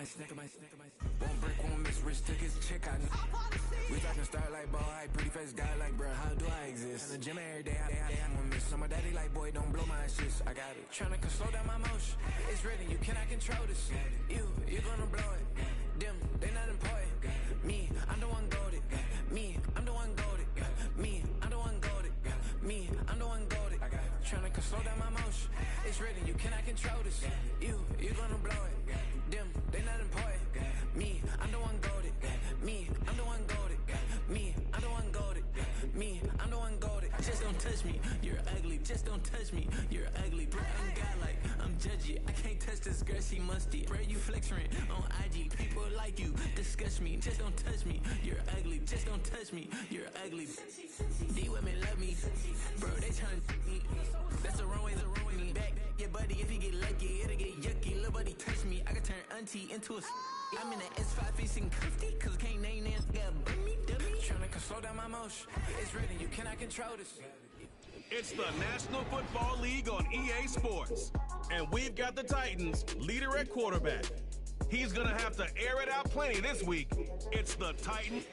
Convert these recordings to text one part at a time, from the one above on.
Won't break, won't miss, rich took his check, I know. We talking star like ball high, pretty face guy like, bro, how do I exist? In the gym every day, I'm gonna miss. So my daddy like, boy, don't blow my assist. I got it. Tryna slow down my motion. It's written, you cannot control this. You gonna blow it. Them, they not important. Me, I'm the one goated. Me, I'm the one goated. Me, I'm the one goated. Me, I'm the one goated. I got it. Tryna slow down my motion. It's written, you cannot control this. You gonna blow it. Them, they not important. Me, I'm the one goated. Me, I'm the one goated. Me, I'm the one goated. Me, I'm the one goated. Just don't touch me, you're ugly. Just don't touch me, you're ugly. Bro, I'm God like, I'm judgy. I can't touch this girl, she musty. Bro, you flexing on IG. People like you disgust me. Just don't touch me, you're ugly. Just don't touch me, you're ugly. These women love me, bro, they tryna me. That's the wrong way, me back. Yeah, buddy, if you get lucky, it'll get yucky. Little buddy touch me, I can turn auntie into a I'm in the S5 facing comfy, cause I can't name that. Got dummy. Tryna slow down my motion. It's written, you cannot control this. It's the National Football League on EA Sports. And we've got the Titans leader at quarterback. He's gonna have to air it out plenty this week. It's the Titans.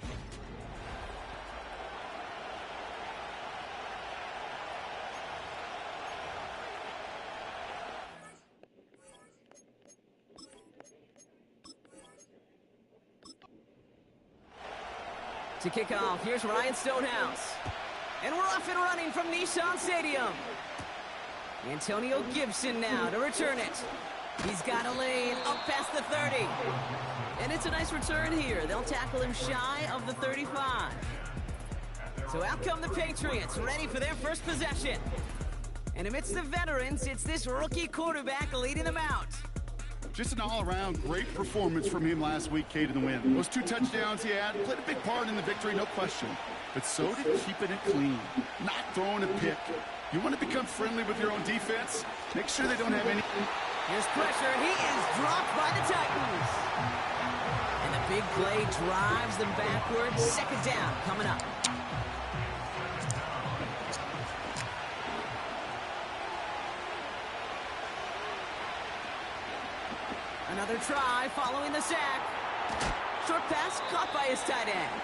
To kick off, here's Ryan Stonehouse. And we're off and running from Nissan Stadium. Antonio Gibson now to return it. He's got a lane up past the 30. And it's a nice return here. They'll tackle him shy of the 35. So out come the Patriots, ready for their first possession. And amidst the veterans, it's this rookie quarterback leading them out. Just an all-around great performance from him last week, Kate, in the win. Those 2 touchdowns he had played a big part in the victory, no question. But so did keeping it clean, not throwing a pick. You want to become friendly with your own defense? Make sure they don't have any... Here's pressure, and he is dropped by the Titans. And the big play drives them backwards. Second down coming up. Another try following the sack. Short pass caught by his tight end.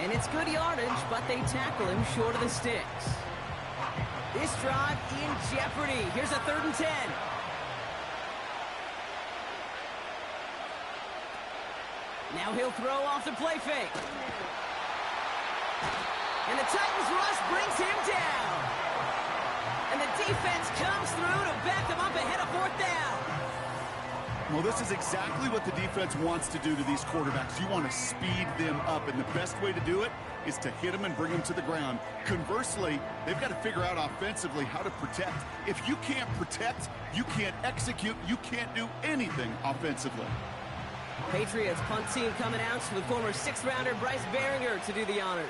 And it's good yardage, but they tackle him short of the sticks. This drive in jeopardy. Here's a 3rd and 10. Now he'll throw off the play fake. And the Titans rush brings him down. And the defense comes through to back them up ahead of 4th down. Well, this is exactly what the defense wants to do to these quarterbacks. You want to speed them up, and the best way to do it is to hit them and bring them to the ground. Conversely, they've got to figure out offensively how to protect. If you can't protect, you can't execute, you can't do anything offensively. Patriots punt team coming out with former 6th-rounder Bryce Behringer to do the honors.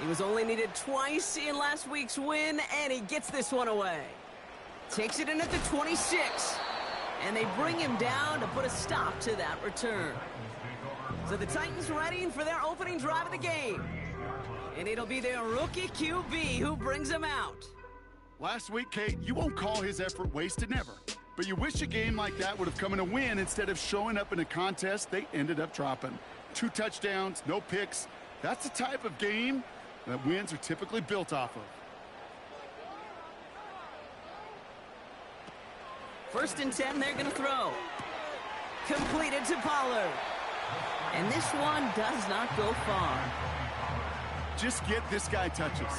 He was only needed twice in last week's win, and he gets this one away. Takes it in at the 26, and they bring him down to put a stop to that return. So the Titans ready for their opening drive of the game. And it'll be their rookie QB who brings them out. Last week, Kate, you won't call his effort wasted, never. But you wish a game like that would have come in a win instead of showing up in a contest they ended up dropping. 2 touchdowns, no picks. That's the type of game that wins are typically built off of. 1st and 10, they're going to throw. Completed to Pollard. And this one does not go far. Just get this guy touches.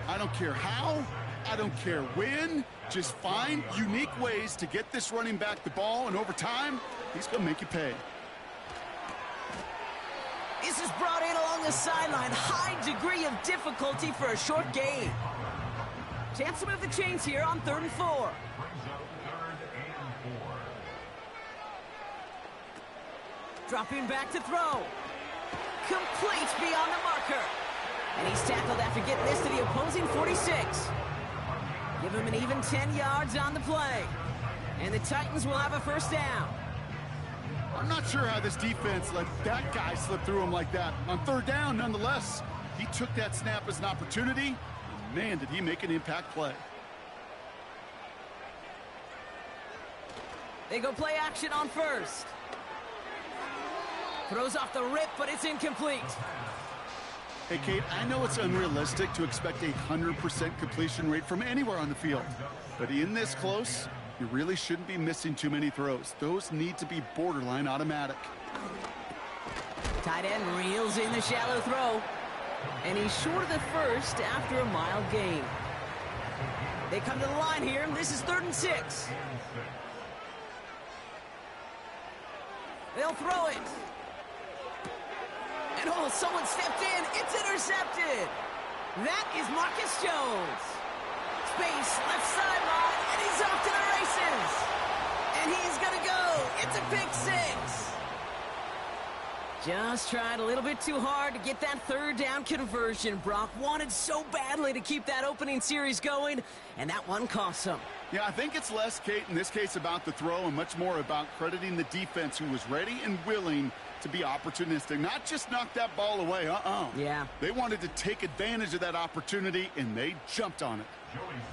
I don't care how, I don't care when. Just find unique ways to get this running back the ball, and over time, he's going to make you pay. This is brought in along the sideline. High degree of difficulty for a short gain. Chance to move the chains here on 3rd and 4. Dropping back to throw. Complete beyond the marker. And he's tackled after getting this to the opposing 46. Give him an even 10 yards on the play. And the Titans will have a 1st down. I'm not sure how this defense let that guy slip through him like that. On 3rd down, nonetheless, he took that snap as an opportunity. And man, did he make an impact play. They go play action on first. Throws off the rip, but it's incomplete. Hey, Kate, I know it's unrealistic to expect a 100% completion rate from anywhere on the field. But in this close, you really shouldn't be missing too many throws. Those need to be borderline automatic. Tight end reels in the shallow throw. And he's short of the first after a mild gain. They come to the line here, and this is 3rd and 6. They'll throw it. And oh, someone stepped in. It's intercepted. That is Marcus Jones. Space, left sideline, and he's off to the races. And he's going to go. It's a pick 6. Just tried a little bit too hard to get that 3rd down conversion. Brock wanted so badly to keep that opening series going, and that one cost him. Yeah, I think it's less, Kate, in this case about the throw and much more about crediting the defense who was ready and willing to be opportunistic, not just knock that ball away. Yeah. They wanted to take advantage of that opportunity, and they jumped on it.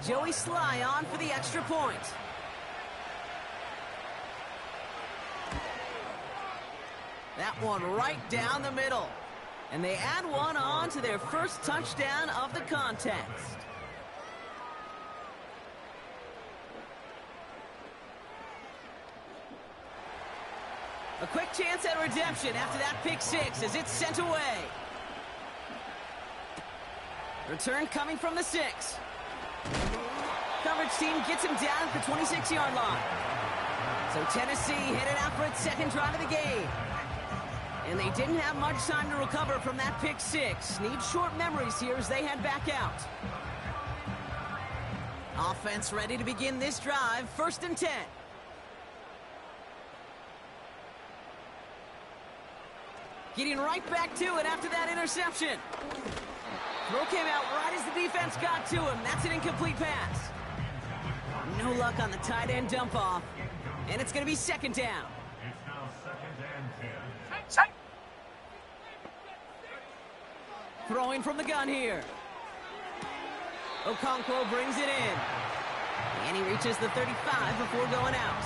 Joey Sly on for the extra point. That one right down the middle. And they add one on to their first touchdown of the contest. A quick chance at redemption after that pick 6 as it's sent away. Return coming from the 6. Coverage team gets him down at the 26-yard line. So Tennessee headed out for its second drive of the game. And they didn't have much time to recover from that pick 6. Need short memories here as they head back out. Offense ready to begin this drive. 1st and 10. Getting right back to it after that interception. Throw came out right as the defense got to him. That's an incomplete pass. No luck on the tight end dump off. And it's going to be 2nd down. Throwing from the gun here. Okonkwo brings it in. And he reaches the 35 before going out.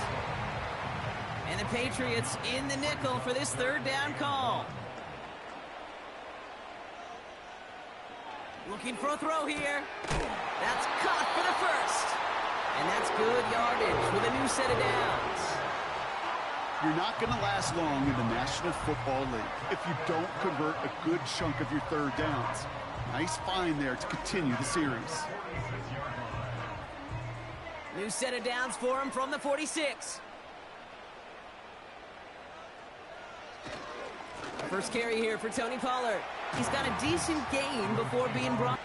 And the Patriots in the nickel for this 3rd down call. Looking for a throw here. That's caught for the 1st. And that's good yardage with a new set of downs. You're not going to last long in the National Football League if you don't convert a good chunk of your 3rd downs. Nice find there to continue the series. New set of downs for him from the 46. First carry here for Tony Pollard. He's got a decent gain before being brought.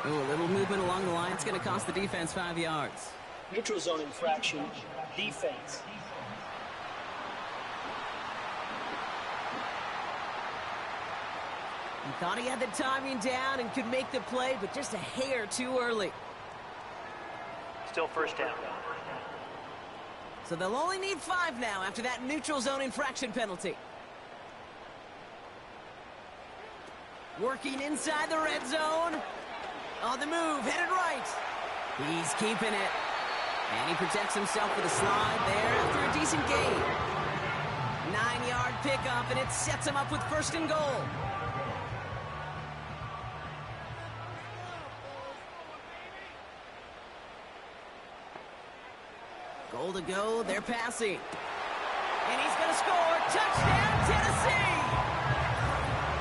Oh, a little movement along the line. It's going to cost the defense 5 yards. Neutral zone infraction, defense. He thought he had the timing down and could make the play, but just a hair too early. Still 1st down. So they'll only need 5 now after that neutral zone infraction penalty. Working inside the red zone. On the move, headed right. He's keeping it. And he protects himself with a slide there after a decent gain. 9-yard pickup, and it sets him up with 1st and goal. Goal to go, they're passing. And he's going to score. Touchdown, Tennessee!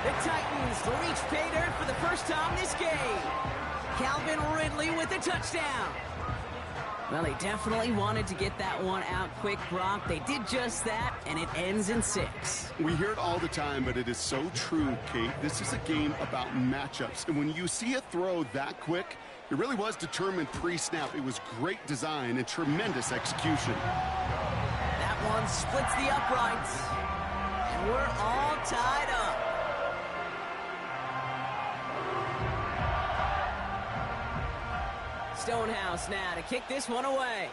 The Titans reach pay dirt for the first time this game. Calvin Ridley with a touchdown. Well, they definitely wanted to get that one out quick, Brock. They did just that, and it ends in 6. We hear it all the time, but it is so true, Kate. This is a game about matchups. And when you see a throw that quick, it really was determined pre-snap. It was great design and tremendous execution. That one splits the uprights, and we're all tied up. Stonehouse now to kick this one away.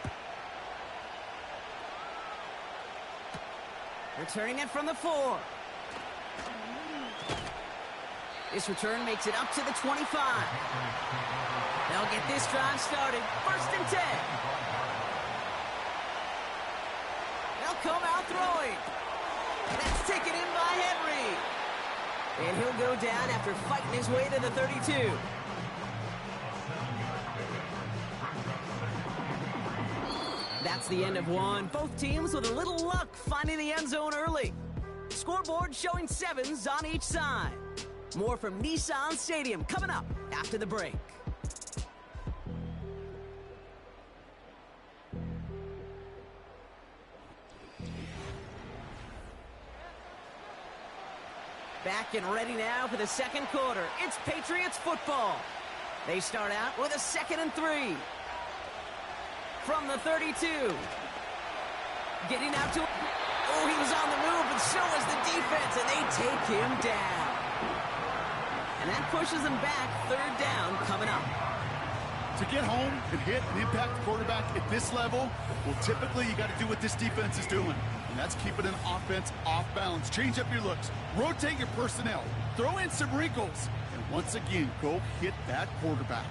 Returning it from the 4. This return makes it up to the 25. They'll get this drive started. 1st and 10. they'll come out throwing. That's taken in by Henry. And he'll go down after fighting his way to the 32. That's the end of one. Both teams with a little luck finding the end zone early. Scoreboard showing 7s on each side. More from Nissan Stadium coming up after the break. Back and ready now for the second quarter. It's Patriots football. They start out with a 2nd and 3. From the 32. Getting out to... Oh, he was on the move, and so was the defense, and they take him down. And that pushes them back. 3rd down coming up. To get home and hit and impact the quarterback at this level, well, typically you got to do what this defense is doing, and that's keeping an offense off balance. Change up your looks, rotate your personnel, throw in some wrinkles, and once again, go hit that quarterback.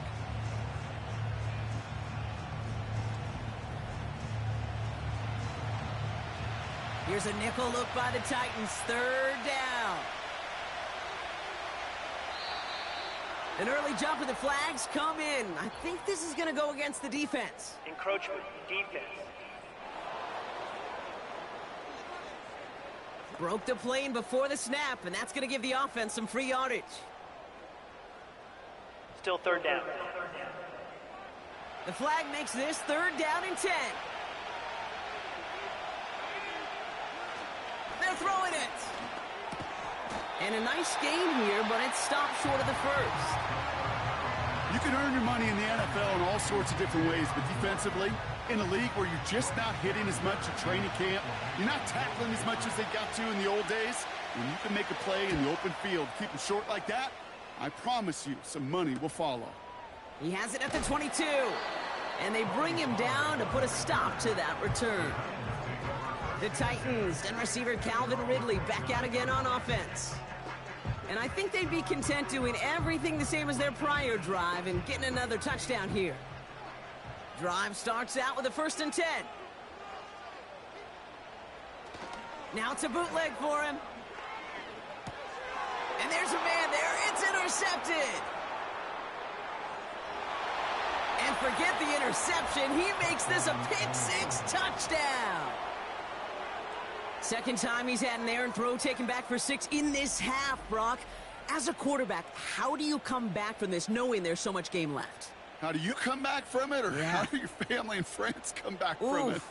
Here's a nickel look by the Titans. 3rd down. An early jump of the flags come in. I think this is going to go against the defense. Encroachment, defense. Broke the plane before the snap, and that's going to give the offense some free yardage. Still 3rd down. The flag makes this 3rd down and 10. They're throwing it. And a nice game here, but it stopped short of the first. You can earn your money in the NFL in all sorts of different ways, but defensively, in a league where you're just not hitting as much at training camp, you're not tackling as much as they got to in the old days, when you can make a play in the open field, keep it short like that, I promise you some money will follow. He has it at the 22. And they bring him down to put a stop to that return. The Titans and receiver Calvin Ridley back out again on offense. And I think they'd be content doing everything the same as their prior drive and getting another touchdown here. Drive starts out with a 1st and 10. Now it's a bootleg for him. And there's a man there. It's intercepted. And forget the interception. He makes this a pick-6 touchdown. 2nd time he's had an errant throw taken back for 6 in this half, Brock. As a quarterback, how do you come back from this knowing there's so much game left? How do you come back from it, or how do your family and friends come back from it?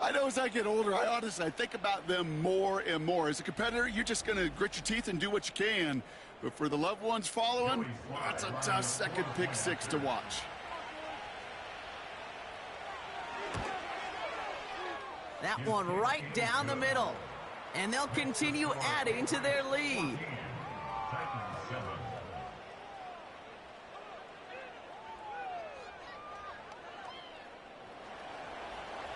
I know as I get older, I think about them more and more. As a competitor, you're just going to grit your teeth and do what you can. But for the loved ones following, that's a tough second pick-6 to watch. That one right down the middle. And they'll continue adding to their lead.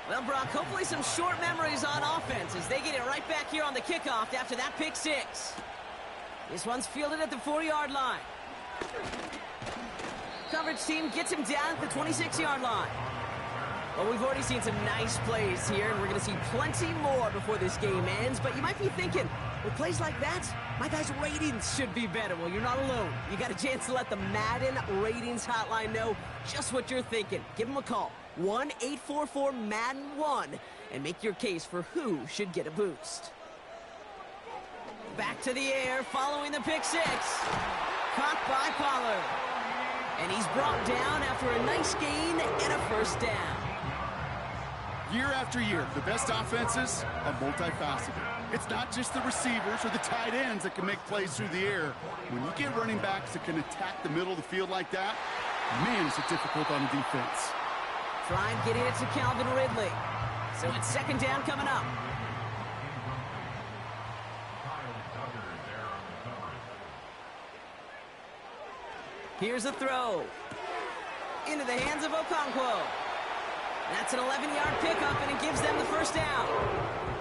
Well, Brock, hopefully some short memories on offense as they get it right back here on the kickoff after that pick-6. This one's fielded at the 4-yard line. Coverage team gets him down at the 26-yard line. Well, we've already seen some nice plays here, and we're going to see plenty more before this game ends. But you might be thinking, with plays like that, my guys' ratings should be better. Well, you're not alone. You got a chance to let the Madden Ratings Hotline know just what you're thinking. Give them a call, 1-844-MADDEN-1, and make your case for who should get a boost. Back to the air following the pick-6. Caught by Pollard. And he's brought down after a nice gain and a 1st down. Year after year, the best offenses are multifaceted. It's not just the receivers or the tight ends that can make plays through the air. When you get running backs that can attack the middle of the field like that, man, is it difficult on the defense. Trying getting it to Calvin Ridley. So it's 2nd down coming up. Here's a throw. Into the hands of Okonkwo. That's an 11-yard pickup, and it gives them the 1st down.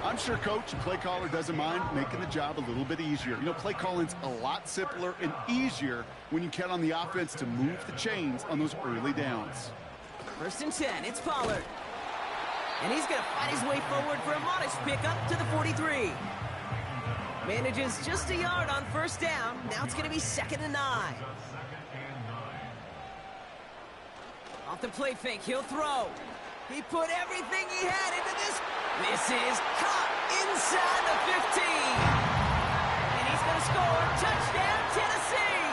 I'm sure coach and play caller doesn't mind making the job a little bit easier. You know, play calling's a lot simpler and easier when you count on the offense to move the chains on those early downs. 1st and 10, it's Pollard. And he's going to find his way forward for a modest pickup to the 43. Manages just a yard on first down. Now it's going to be 2nd and 9. Off the play fake, he'll throw. He put everything he had into this. This is caught inside the 15. And he's going to score. Touchdown, Tennessee.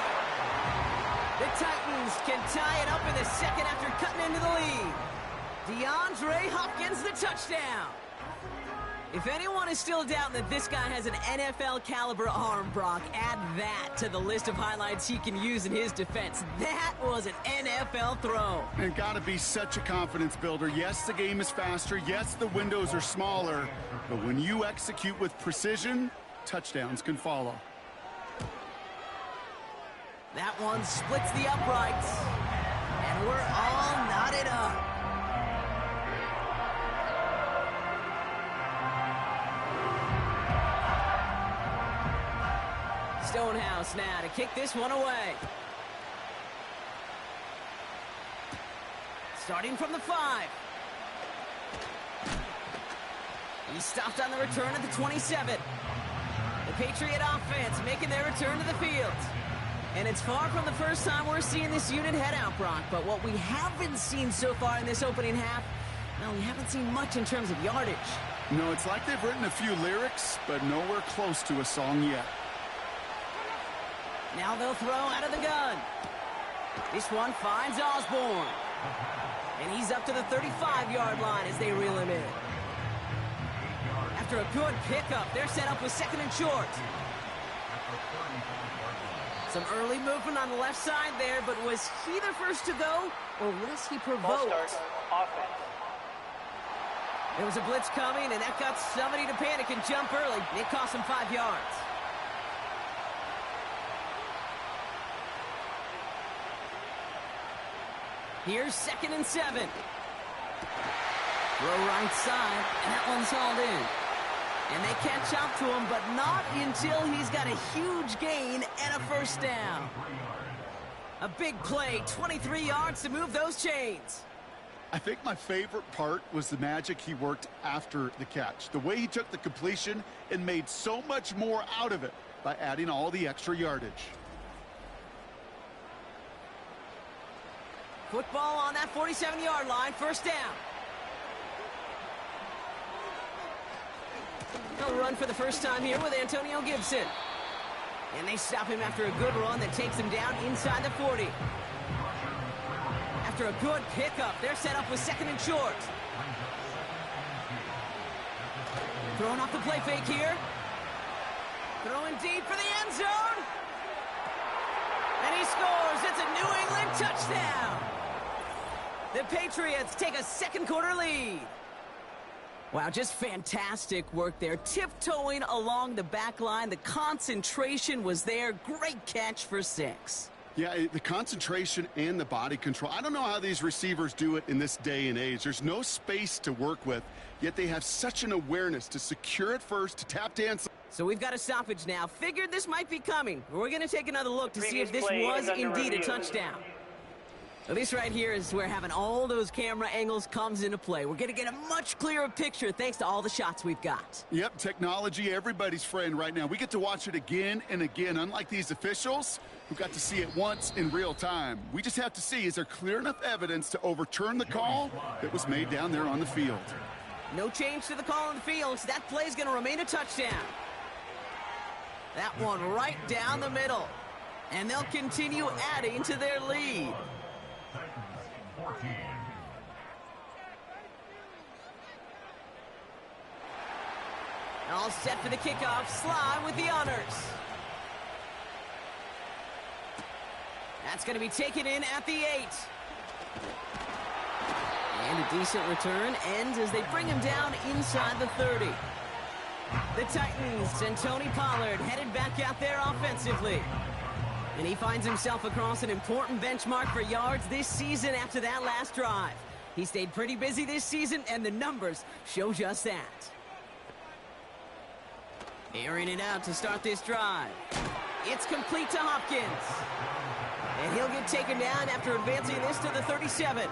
The Titans can tie it up in the second after cutting into the lead. DeAndre Hopkins, the touchdown. If anyone is still doubting that this guy has an NFL-caliber arm, Brock, add that to the list of highlights he can use in his defense. That was an NFL throw. And got to be such a confidence builder. Yes, the game is faster. Yes, the windows are smaller. But when you execute with precision, touchdowns can follow. That one splits the uprights. And we're all knotted up. Stonehouse now to kick this one away. Starting from the 5. He stopped on the return at the 27. The Patriot offense making their return to the field. And it's far from the first time we're seeing this unit head out, Brock. But what we haven't seen so far in this opening half, well, we haven't seen much in terms of yardage. No, it's like they've written a few lyrics, but nowhere close to a song yet. Now they'll throw out of the gun. This one finds Osborne. And he's up to the 35-yard line as they reel him in. After a good pickup, they're set up with 2nd and short. Some early movement on the left side there, but was he the first to go, or was he provoked? Ball start, offense. There was a blitz coming, and that got somebody to panic and jump early. It cost him 5 yards. Here's 2nd and 7. Throw right side, and that one's hauled in. And they catch up to him, but not until he's got a huge gain and a first down. A big play, 23 yards to move those chains. I think my favorite part was the magic he worked after the catch. The way he took the completion and made so much more out of it by adding all the extra yardage. Football on that 47-yard line, first down. He'll run for the first time here with Antonio Gibson. And they stop him after a good run that takes him down inside the 40. After a good pickup, they're set up with 2nd and short. Throwing off the play fake here. Throwing deep for the end zone. And he scores. It's a New England touchdown. The Patriots take a second quarter lead. Wow, just fantastic work there. Tiptoeing along the back line. The concentration was there. Great catch for 6. Yeah, the concentration and the body control. I don't know how these receivers do it in this day and age. There's no space to work with, yet they have such an awareness to secure it first, to tap dance. So we've got a stoppage now. Figured this might be coming. We're going to take another look to see if this Previous play was is under indeed a review. touchdown. Well, this right here is where having all those camera angles comes into play. We're going to get a much clearer picture thanks to all the shots we've got. Yep, technology, everybody's friend right now. We get to watch it again and again, unlike these officials who got to see it once in real time. We just have to see, is there clear enough evidence to overturn the call that was made down there on the field? No change to the call on the field, so that play's going to remain a touchdown. That one right down the middle. And they'll continue adding to their lead. All set for the kickoff. Sly with the honors. That's going to be taken in at the 8. And a decent return ends as they bring him down inside the 30. The Titans and Tony Pollard headed back out there offensively. And he finds himself across an important benchmark for yards this season after that last drive. He stayed pretty busy this season, and the numbers show just that. Airing it out to start this drive. It's complete to Hopkins. And he'll get taken down after advancing this to the 37.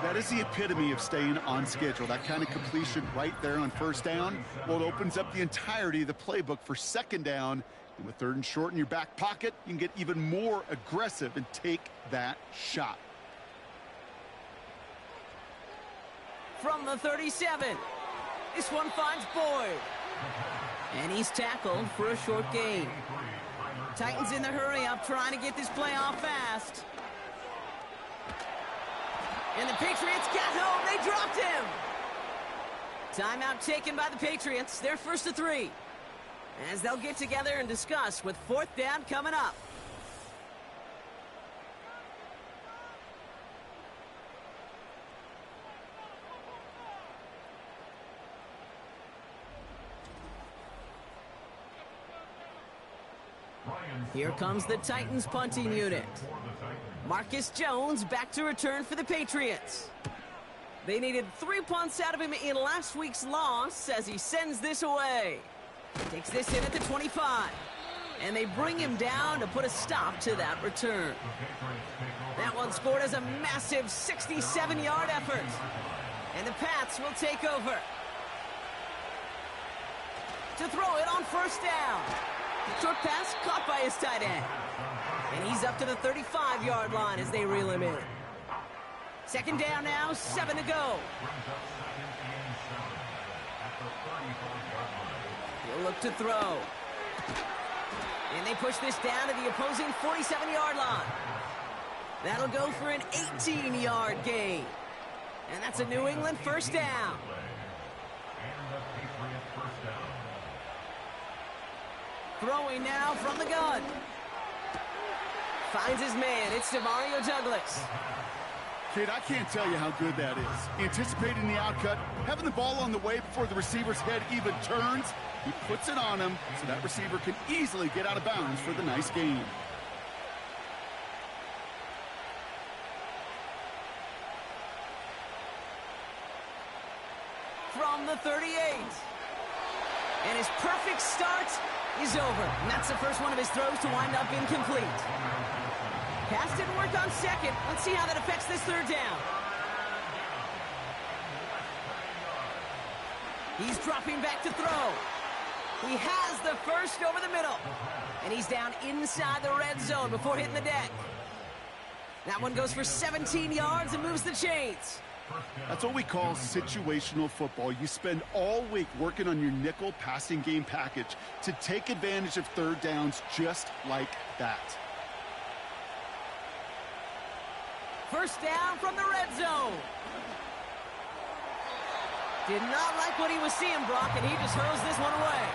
That is the epitome of staying on schedule. That kind of completion right there on first down. Well, it opens up the entirety of the playbook for second down. And with third and short in your back pocket, you can get even more aggressive and take that shot. From the 37, this one finds Boyd. And he's tackled for a short gain. Titans in the hurry-up, trying to get this play off fast. And the Patriots got home. They dropped him. Timeout taken by the Patriots. They're first to 3. As they'll get together and discuss with fourth down coming up. Here comes the Titans punting unit. Marcus Jones back to return for the Patriots. They needed 3 punts out of him in last week's loss as he sends this away. Takes this in at the 25. And they bring him down to put a stop to that return. That one scored as a massive 67-yard effort. And the Pats will take over. To throw it on first down. Short pass caught by his tight end. And he's up to the 35-yard line as they reel him in. Second down now, 7 to go. He'll look to throw. And they push this down to the opposing 47-yard line. That'll go for an 18-yard gain. And that's a New England first down. Throwing now from the gun. Finds his man. It's Demario Douglas. Kid, I can't tell you how good that is. Anticipating the outcut, having the ball on the way before the receiver's head even turns. He puts it on him so that receiver can easily get out of bounds for the nice gain. From the 38. And his perfect start is over. And that's the first one of his throws to wind up incomplete. Pass didn't work on second. Let's see how that affects this third down. He's dropping back to throw. He has the first over the middle. And he's down inside the red zone before hitting the deck. That one goes for 17 yards and moves the chains. That's what we call situational football. You spend all week working on your nickel passing game package to take advantage of third downs just like that. First down from the red zone. Did not like what he was seeing, Brock, and he just hurls this one away.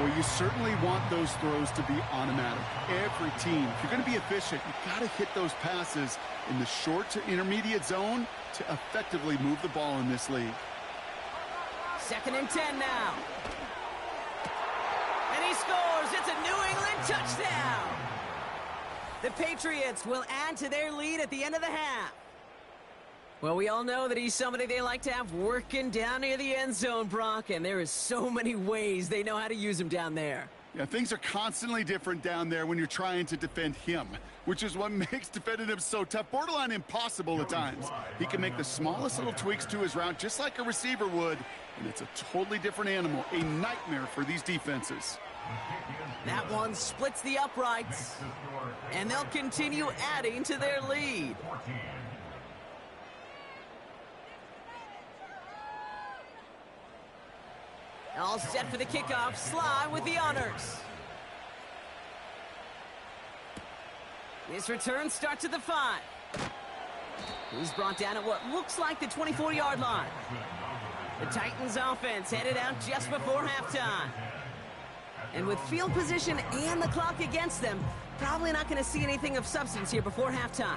Well, you certainly want those throws to be automatic. Every team, if you're going to be efficient, you've got to hit those passes in the short to intermediate zone to effectively move the ball in this league. Second and 10 now. And he scores. It's a New England touchdown. The Patriots will add to their lead at the end of the half. Well, we all know that he's somebody they like to have working down near the end zone, Brock, and there is so many ways they know how to use him down there. Yeah, things are constantly different down there when you're trying to defend him, which is what makes defending him so tough, borderline impossible at times. He can make the smallest little tweaks to his route just like a receiver would, and it's a totally different animal, a nightmare for these defenses. That one splits the uprights, and they'll continue adding to their lead. All set for the kickoff. Sly with the honors. This return starts at the 5. He's brought down at what looks like the 24-yard line. The Titans offense headed out just before halftime. And with field position and the clock against them, probably not going to see anything of substance here before halftime.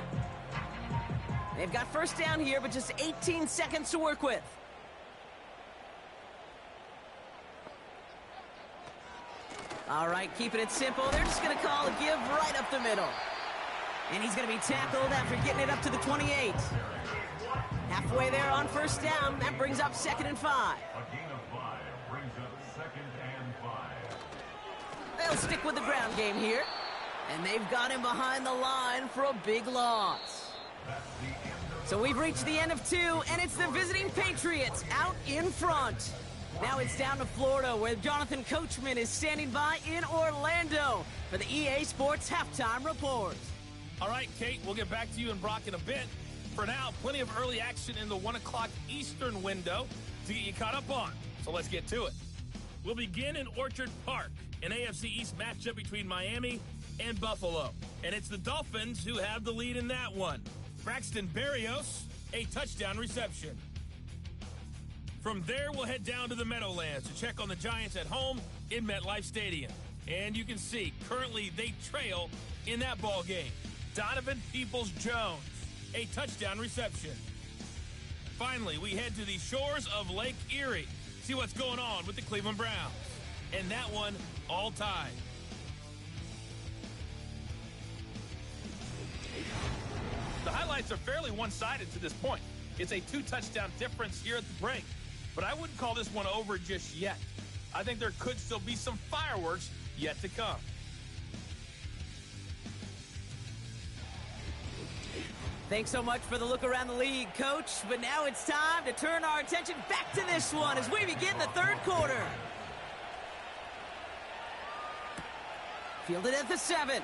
They've got first down here, but just 18 seconds to work with. All right, keeping it simple. They're just going to call a give right up the middle. And he's going to be tackled after getting it up to the 28. Halfway there on first down. That brings up 2nd and 5. A gain of 5 brings up 2nd and 5. They'll stick with the ground game here. And they've got him behind the line for a big loss. That's the end of So we've reached the end of 2, and it's the visiting Patriots out in front. Now it's down to Florida, where Jonathan Coachman is standing by in Orlando for the EA Sports Halftime Report. All right, Kate, we'll get back to you and Brock in a bit. For now, plenty of early action in the 1 o'clock Eastern window to get you caught up on. So let's get to it. We'll begin in Orchard Park, an AFC East matchup between Miami and Buffalo. And it's the Dolphins who have the lead in that one. Braxton Berrios, a touchdown reception. From there, we'll head down to the Meadowlands to check on the Giants at home in MetLife Stadium. And you can see, currently they trail in that ball game. Donovan Peoples-Jones, a touchdown reception. Finally, we head to the shores of Lake Erie, see what's going on with the Cleveland Browns. And that one, all tied. The highlights are fairly one-sided to this point. It's a 2-touchdown difference here at the break. But I wouldn't call this one over just yet. I think there could still be some fireworks yet to come. Thanks so much for the look around the league, Coach. But now it's time to turn our attention back to this one as we begin the third quarter. Fielded at the 7.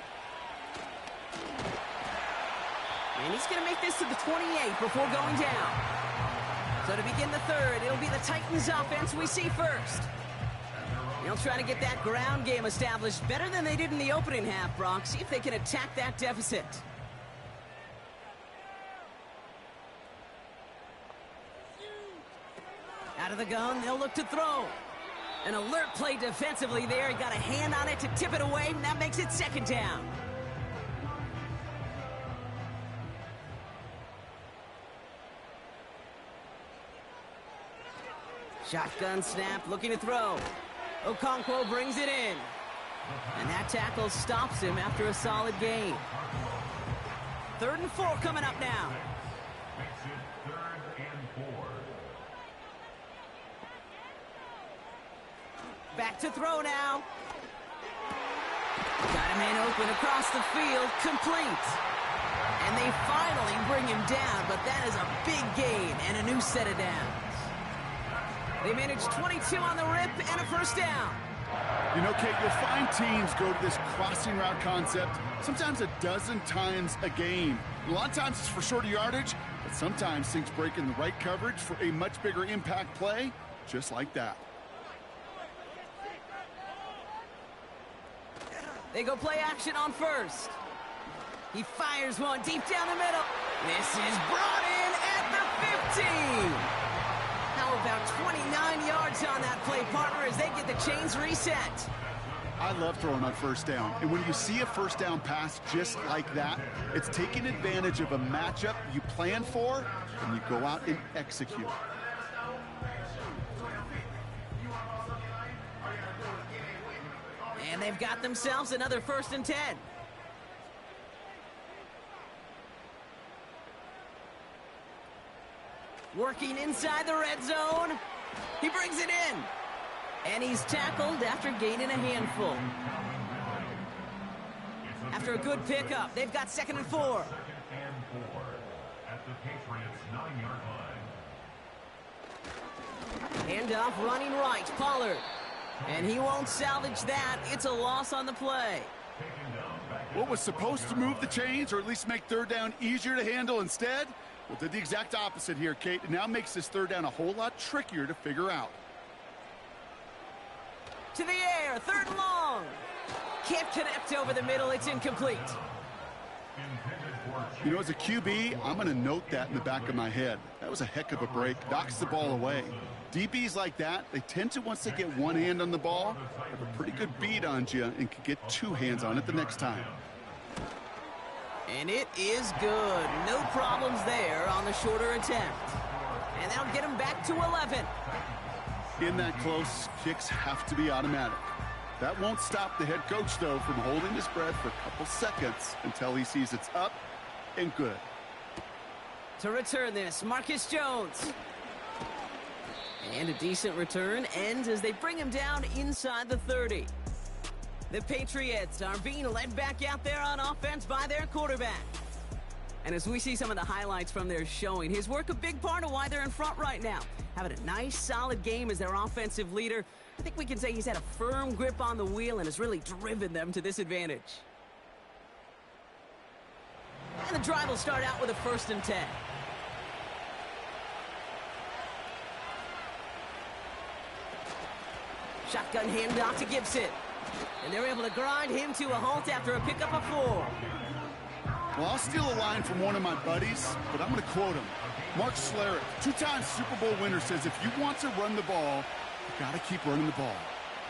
And he's going to make this to the 28 before going down. So to begin the third, it'll be the Titans offense we see first. They'll try to get that ground game established better than they did in the opening half, Brock. See if they can attack that deficit. Out of the gun, they'll look to throw. An alert play defensively there. He got a hand on it to tip it away, and that makes it second down. Shotgun snap, looking to throw. Okonkwo brings it in. And that tackle stops him after a solid gain. 3rd and 4 coming up now. Makes it 3rd and 4. Back to throw now. Got a man open across the field, complete. And they finally bring him down, but that is a big gain and a new set of downs. They managed 22 on the rip and a first down. You know, Kate, you'll find teams go to this crossing route concept sometimes a dozen times a game. A lot of times it's for shorter yardage, but sometimes things break in the right coverage for a much bigger impact play, just like that. They go play action on first. He fires one deep down the middle. This is brought in at the 15. How about 29 yards on that play, partner, as they get the chains reset? I love throwing on first down. And when you see a first down pass just like that, it's taking advantage of a matchup you plan for, and you go out and execute. And they've got themselves another 1st and 10. Working inside the red zone. He brings it in. And he's tackled after gaining a handful. After a good pickup, they've got 2nd and 4. 2nd and 4 at the Patriots 9-yard line. Handoff running right, Pollard. And he won't salvage that. It's a loss on the play. What was supposed to move the chains, or at least make 3rd down easier to handle instead? Well, did the exact opposite here, Kate. It now makes this 3rd down a whole lot trickier to figure out. To the air, 3rd and long. Can't connect over the middle. It's incomplete. You know, as a QB, I'm going to note that in the back of my head. That was a heck of a break. Knocks the ball away. DBs like that, they tend to, once they get one hand on the ball, have a pretty good beat on you and can get 2 hands on it the next time. And it is good. No problems there on the shorter attempt. And that'll get him back to 11. In that close, kicks have to be automatic. That won't stop the head coach, though, from holding his breath for a couple seconds until he sees it's up and good. To return this, Marcus Jones. And a decent return ends as they bring him down inside the 30. The Patriots are being led back out there on offense by their quarterback. And as we see some of the highlights from their showing, his work a big part of why they're in front right now. Having a nice, solid game as their offensive leader. I think we can say he's had a firm grip on the wheel and has really driven them to this advantage. And the drive will start out with a 1st and 10. Shotgun handoff to Gibson. And they're able to grind him to a halt after a pickup of 4. Well, I'll steal a line from one of my buddies, but I'm going to quote him. Mark Schlereth, 2-time Super Bowl winner, says if you want to run the ball, you got to keep running the ball.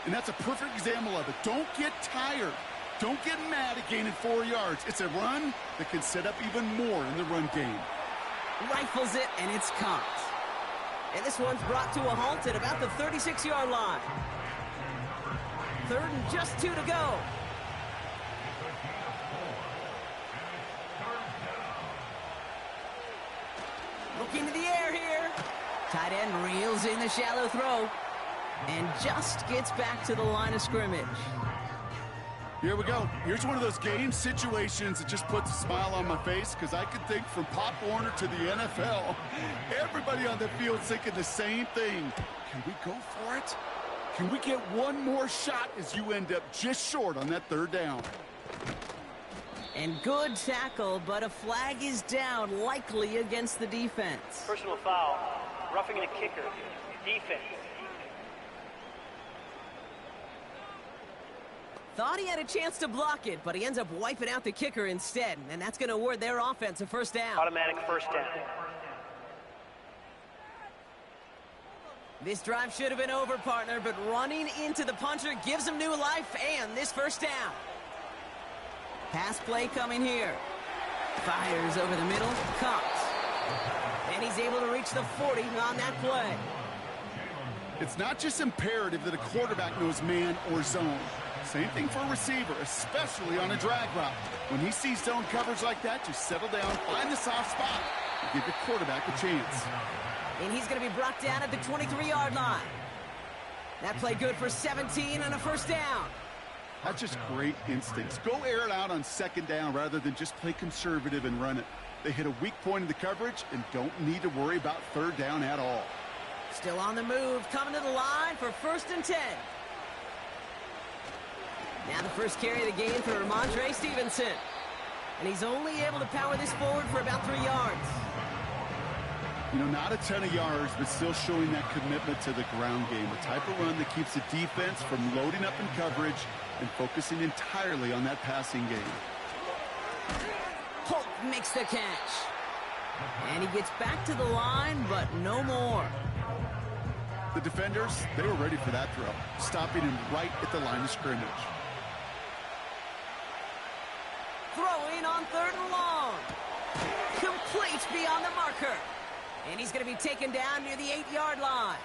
And that's a perfect example of it. Don't get tired. Don't get mad at gaining 4 yards. It's a run that can set up even more in the run game. Rifles it, and it's caught. And this one's brought to a halt at about the 36-yard line. 3rd and just 2 to go. Looking to the air here. Tight end reels in the shallow throw. And just gets back to the line of scrimmage. Here we go. Here's one of those game situations that just puts a smile on my face, because I could think from Pop Warner to the NFL, everybody on the field's thinking the same thing. Can we go for it? Can we get one more shot as you end up just short on that 3rd down? And good tackle, but a flag is down, likely against the defense. Personal foul. Roughing the kicker. Defense. Thought he had a chance to block it, but he ends up wiping out the kicker instead. And that's going to award their offense a 1st down. Automatic 1st down. This drive should have been over, partner, but running into the punter gives him new life and this 1st down. Pass play coming here. Fires over the middle, caught. And he's able to reach the 40 on that play. It's not just imperative that a quarterback knows man or zone. Same thing for a receiver, especially on a drag route. When he sees zone coverage like that, just settle down, find the soft spot, and give your quarterback a chance. And he's going to be brought down at the 23-yard line. That play good for 17 and a 1st down. That's just great instincts. Go air it out on 2nd down rather than just play conservative and run it. They hit a weak point in the coverage and don't need to worry about 3rd down at all. Still on the move, coming to the line for 1st and 10. Now the first carry of the game for Ramondre Stevenson. And he's only able to power this forward for about 3 yards. You know, not a ton of yards, but still showing that commitment to the ground game. A type of run that keeps the defense from loading up in coverage and focusing entirely on that passing game. Polk makes the catch. And he gets back to the line, but no more. The defenders, they were ready for that throw, stopping him right at the line of scrimmage. Throwing on 3rd and long. Complete beyond the marker. And he's going to be taken down near the 8-yard line.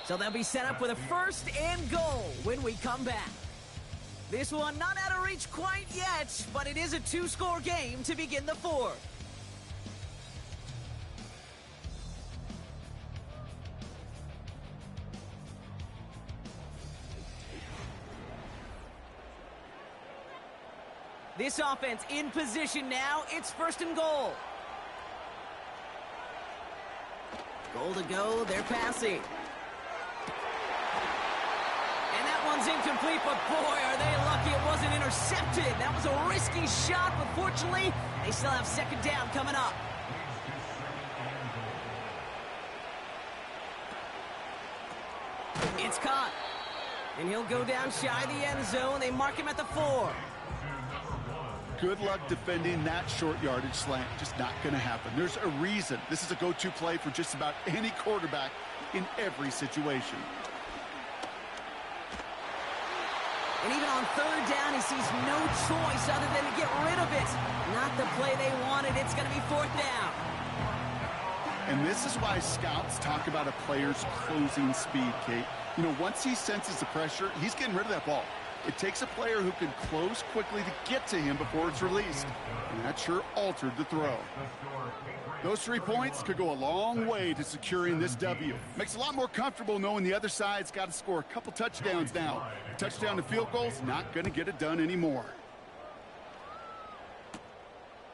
So they'll be set up with a 1st and goal when we come back. This one not out of reach quite yet, but it is a 2-score game to begin the 4th. This offense in position now. It's 1st and goal. Goal to go. They're passing. And that one's incomplete, but boy, are they lucky it wasn't intercepted. That was a risky shot, but fortunately, they still have 2nd down coming up. It's caught. And he'll go down shy of the end zone. They mark him at the 4. Good luck defending that short yardage slant. Just not going to happen. There's a reason this is a go-to play for just about any quarterback in every situation. And even on 3rd down, he sees no choice other than to get rid of it. Not the play they wanted. It's going to be 4th down. And this is why scouts talk about a player's closing speed, Kate. You know, once he senses the pressure, he's getting rid of that ball. It takes a player who can close quickly to get to him before it's released. And that sure altered the throw. Those 3 points could go a long way to securing this W. Makes it a lot more comfortable knowing the other side's got to score a couple touchdowns now. Touchdown to field goals, not going to get it done anymore.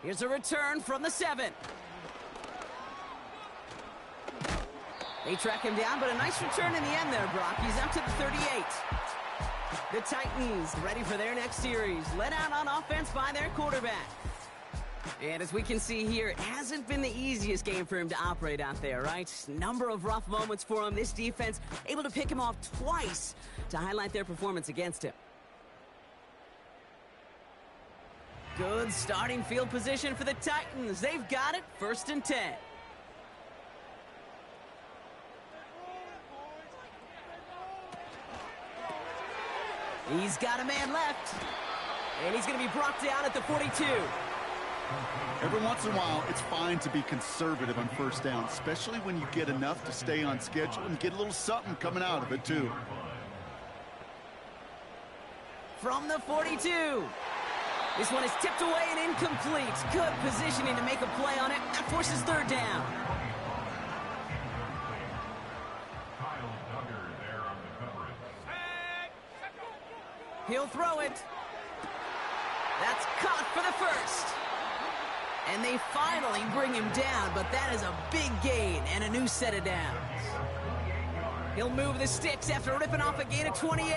Here's a return from the 7. They track him down, but a nice return in the end there, Brock. He's up to the 38. The Titans ready for their next series. Led out on offense by their quarterback. And as we can see here, it hasn't been the easiest game for him to operate out there, right? Number of rough moments for him. This defense able to pick him off twice to highlight their performance against him. Good starting field position for the Titans. They've got it, 1st and 10. He's got a man left. And he's going to be brought down at the 42. Every once in a while, it's fine to be conservative on 1st down, especially when you get enough to stay on schedule and get a little something coming out of it, too. From the 42. This one is tipped away and incomplete. Good positioning to make a play on it. That forces 3rd down. He'll throw it. That's caught for the 1st. And they finally bring him down, but that is a big gain and a new set of downs. He'll move the sticks after ripping off a gain of 28.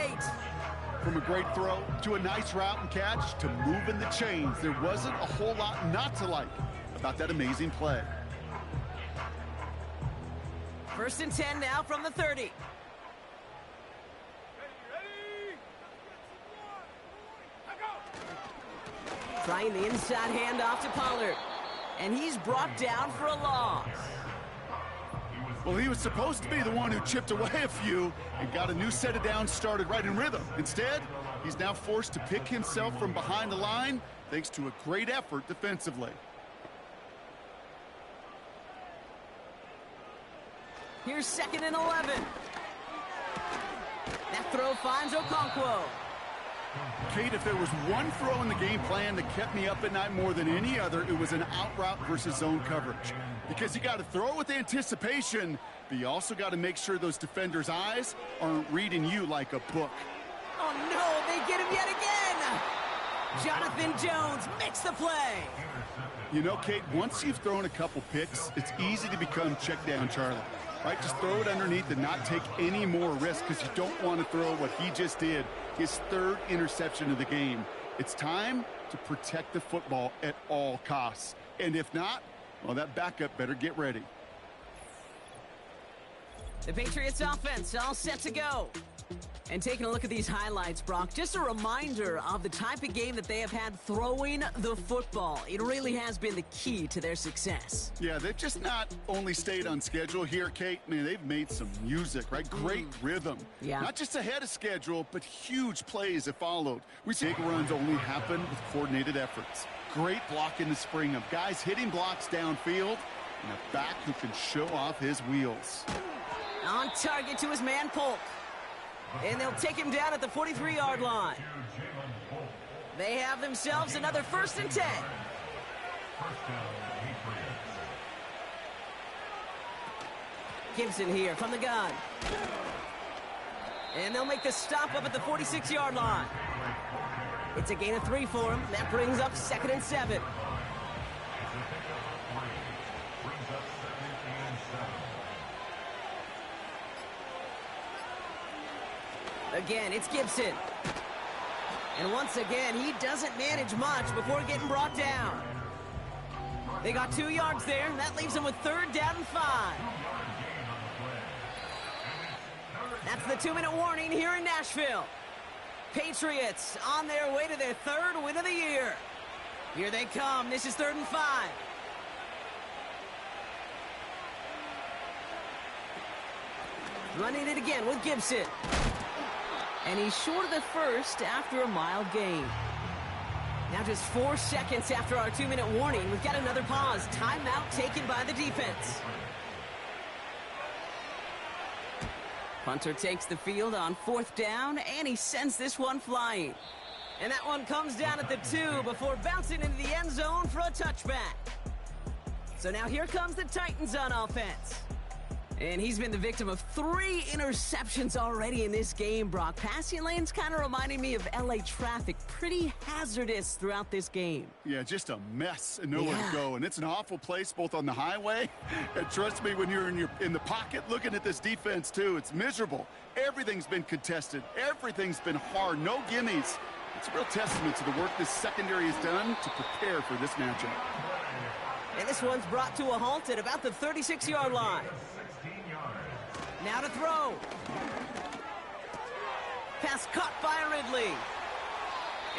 From a great throw to a nice route and catch to moving the chains, there wasn't a whole lot not to like about that amazing play. 1st and 10 now from the 30. Trying the inside handoff to Pollard. And he's brought down for a loss. Well, he was supposed to be the one who chipped away a few and got a new set of downs started right in rhythm. Instead, he's now forced to pick himself from behind the line thanks to a great effort defensively. Here's 2nd and 11. That throw finds Okonkwo. Kate, if there was one throw in the game plan that kept me up at night more than any other, it was an out route versus zone coverage. Because you got to throw with anticipation, but you also got to make sure those defenders' eyes aren't reading you like a book. Oh, no, they get him yet again. Jonathan Jones makes the play. You know, Kate, once you've thrown a couple picks, it's easy to become check down Charlie. Right, just throw it underneath and not take any more risk because you don't want to throw what he just did, his 3rd interception of the game. It's time to protect the football at all costs. And if not, well, that backup better get ready. The Patriots offense all set to go. And taking a look at these highlights, Brock, just a reminder of the type of game that they have had throwing the football. It really has been the key to their success. Yeah, they've just not only stayed on schedule here, Kate. Man, they've made some music, right? Great rhythm. Yeah. Not just ahead of schedule, but huge plays have followed. We see big runs only happen with coordinated efforts. Great block in the spring of guys hitting blocks downfield and a back who can show off his wheels. On target to his man Polk. And they'll take him down at the 43-yard line. They have themselves another 1st and 10. Gibson here from the gun. And they'll make the stop up at the 46-yard line. It's a gain of 3 for him. That brings up 2nd and 7. Again, it's Gibson. And once again, he doesn't manage much before getting brought down. They got 2 yards there. That leaves them with 3rd down and 5. That's the 2-minute warning here in Nashville. Patriots on their way to their 3rd win of the year. Here they come. This is 3rd and 5. Running it again with Gibson. And he's short of the 1st after a mild gain. Now just 4 seconds after our 2-minute warning, we've got another pause. Timeout taken by the defense. Punter takes the field on 4th down, and he sends this one flying. And that one comes down at the 2 before bouncing into the end zone for a touchback. So now here comes the Titans on offense. And he's been the victim of 3 interceptions already in this game, Brock. Passing lanes kind of reminding me of LA traffic. Pretty hazardous throughout this game. Yeah, just a mess and nowhere to go. And it's an awful place both on the highway. And trust me, when you're in the pocket looking at this defense, too, it's miserable. Everything's been contested. Everything's been hard. No gimmies. It's a real testament to the work this secondary has done to prepare for this matchup. And this one's brought to a halt at about the 36-yard line. Now to throw. Pass caught by Ridley.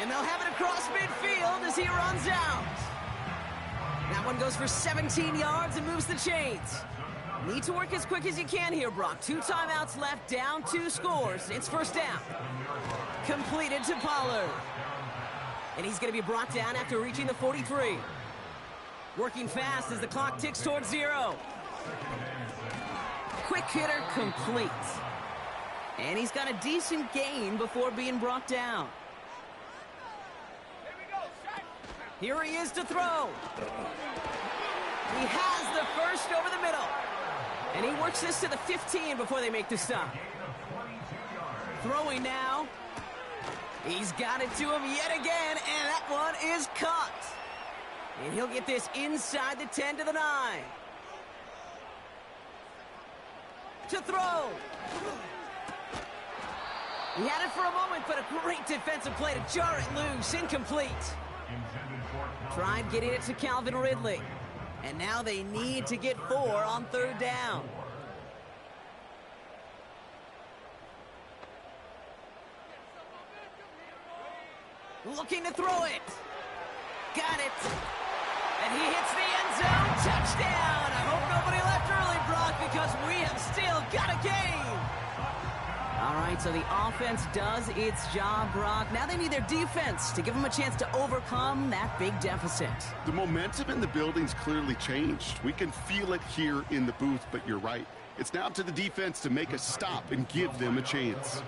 And they'll have it across midfield as he runs out. That one goes for 17 yards and moves the chains. Need to work as quick as you can here, Brock. 2 timeouts left, down 2 scores. It's first down. Completed to Pollard. And he's going to be brought down after reaching the 43. Working fast as the clock ticks towards 0. Quick hitter complete. And he's got a decent gain before being brought down. Here he is to throw. He has the first over the middle. And he works this to the 15 before they make the stop. Throwing now. He's got it to him yet again, and that one is caught. And he'll get this inside the 10 to the 9. To throw. He had it for a moment, but a great defensive play to jar it loose. Incomplete. Tried getting it to Calvin Ridley. And now they need to get 4 on 3rd down. Looking to throw it. Got it. And he hits the end zone. Touchdown. I hope nobody left early, Brock, because we have still got a game. All right, so the offense does its job, Brock. Now they need their defense to give them a chance to overcome that big deficit. The momentum in the building's clearly changed. We can feel it here in the booth, but you're right. It's now up to the defense to make a stop and give them a chance.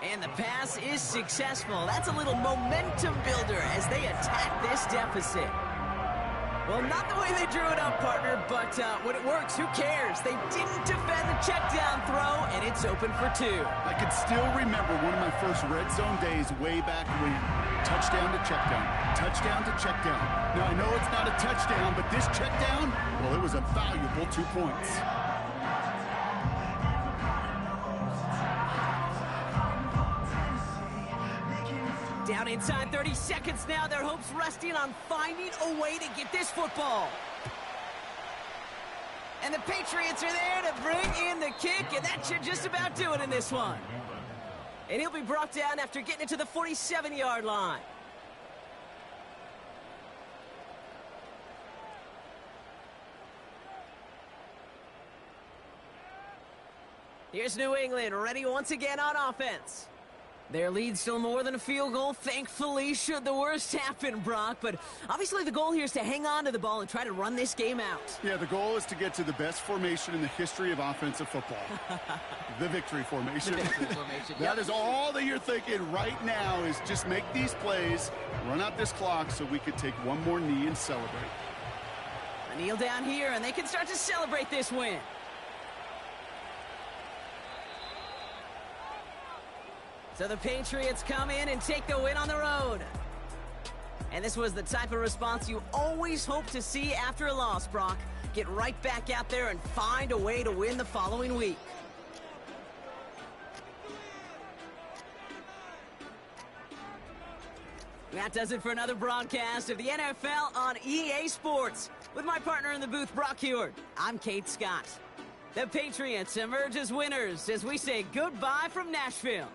And the pass is successful. That's a little momentum builder as they attack this deficit. Well, not the way they drew it up, partner, but when it works, who cares? They didn't defend the check down throw, and it's open for 2. I can still remember one of my first red zone days way back when. Touchdown to check down. Touchdown to check down. Now, I know it's not a touchdown, but this check down, well, it was a valuable 2 points. Down inside 30 seconds now. Their hopes resting on finding a way to get this football. And the Patriots are there to bring in the kick, and that should just about do it in this one. And he'll be brought down after getting it to the 47-yard line. Here's New England, ready once again on offense. Their lead still more than a field goal, thankfully, should the worst happen, Brock. But obviously the goal here is to hang on to the ball and try to run this game out. Yeah, the goal is to get to the best formation in the history of offensive football. The victory formation. The victory formation. That is all that you're thinking right now is just make these plays, run out this clock so we could take one more knee and celebrate. A kneel down here, and they can start to celebrate this win. So the Patriots come in and take the win on the road. And this was the type of response you always hope to see after a loss, Brock. Get right back out there and find a way to win the following week. That does it for another broadcast of the NFL on EA Sports. With my partner in the booth, Brock Huard, I'm Kate Scott. The Patriots emerge as winners as we say goodbye from Nashville.